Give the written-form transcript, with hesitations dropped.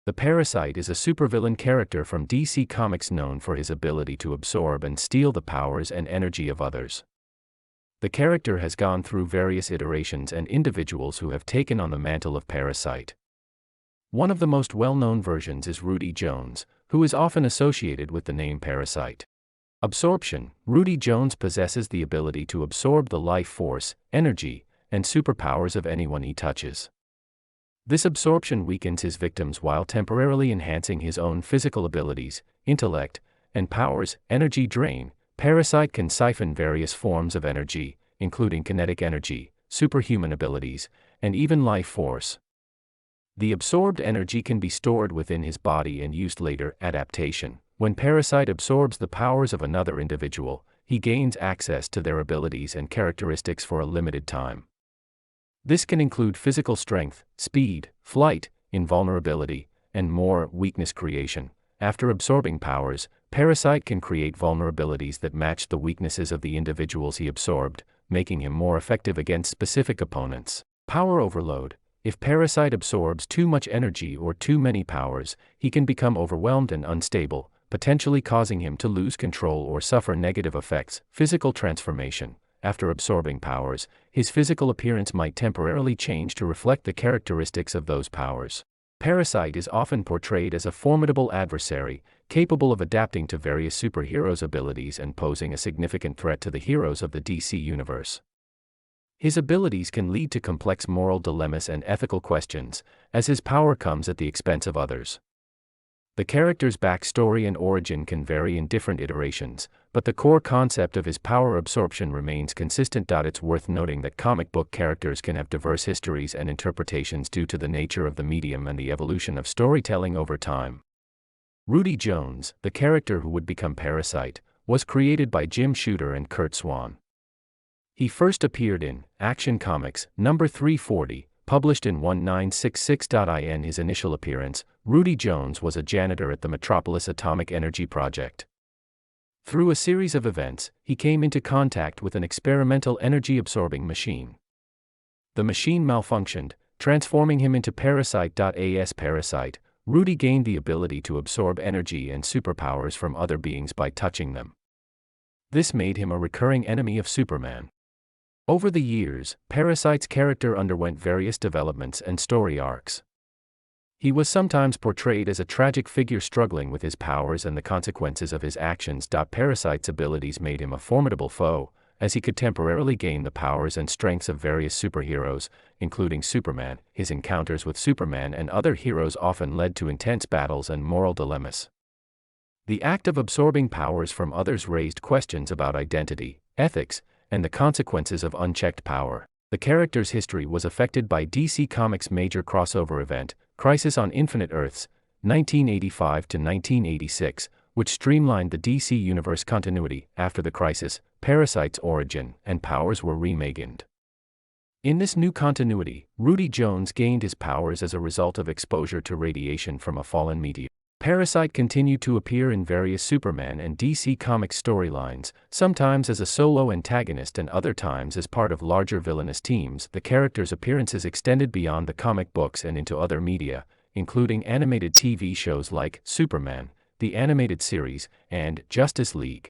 The Parasite is a supervillain character from DC Comics known for his ability to absorb and steal the powers and energy of others. The character has gone through various iterations and individuals who have taken on the mantle of Parasite. One of the most well-known versions is Rudy Jones, who is often associated with the name Parasite. Absorption. Rudy Jones possesses the ability to absorb the life force, energy, and superpowers of anyone he touches. This absorption weakens his victims while temporarily enhancing his own physical abilities, intellect, and powers. Energy drain. Parasite can siphon various forms of energy, including kinetic energy, superhuman abilities, and even life force. The absorbed energy can be stored within his body and used later. Adaptation. When Parasite absorbs the powers of another individual, he gains access to their abilities and characteristics for a limited time. This can include physical strength, speed, flight, invulnerability, and more. Weakness creation. After absorbing powers, Parasite can create vulnerabilities that match the weaknesses of the individuals he absorbed, making him more effective against specific opponents. Power overload. If Parasite absorbs too much energy or too many powers, he can become overwhelmed and unstable, potentially causing him to lose control or suffer negative effects. Physical transformation. After absorbing powers, his physical appearance might temporarily change to reflect the characteristics of those powers. Parasite is often portrayed as a formidable adversary, capable of adapting to various superheroes' abilities and posing a significant threat to the heroes of the DC universe. His abilities can lead to complex moral dilemmas and ethical questions, as his power comes at the expense of others. The character's backstory and origin can vary in different iterations, but the core concept of his power absorption remains consistent. It's worth noting that comic book characters can have diverse histories and interpretations due to the nature of the medium and the evolution of storytelling over time. Rudy Jones, the character who would become Parasite, was created by Jim Shooter and Kurt Swan. He first appeared in Action Comics, number 340, published in 1966. In his initial appearance, Rudy Jones was a janitor at the Metropolis Atomic Energy Project. Through a series of events, he came into contact with an experimental energy-absorbing machine. The machine malfunctioned, transforming him into Parasite. As Parasite, Rudy gained the ability to absorb energy and superpowers from other beings by touching them. This made him a recurring enemy of Superman. Over the years, Parasite's character underwent various developments and story arcs. He was sometimes portrayed as a tragic figure struggling with his powers and the consequences of his actions. Parasite's abilities made him a formidable foe, as he could temporarily gain the powers and strengths of various superheroes, including Superman. His encounters with Superman and other heroes often led to intense battles and moral dilemmas. The act of absorbing powers from others raised questions about identity, ethics, and the consequences of unchecked power. The character's history was affected by DC Comics' major crossover event, Crisis on Infinite Earths, 1985 to 1986, which streamlined the DC Universe continuity. After the crisis, Parasite's origin and powers were reimagined. In this new continuity, Rudy Jones gained his powers as a result of exposure to radiation from a fallen meteor. Parasite continued to appear in various Superman and DC Comics storylines, sometimes as a solo antagonist and other times as part of larger villainous teams. The character's appearances extended beyond the comic books and into other media, including animated TV shows like Superman, the Animated Series, and Justice League.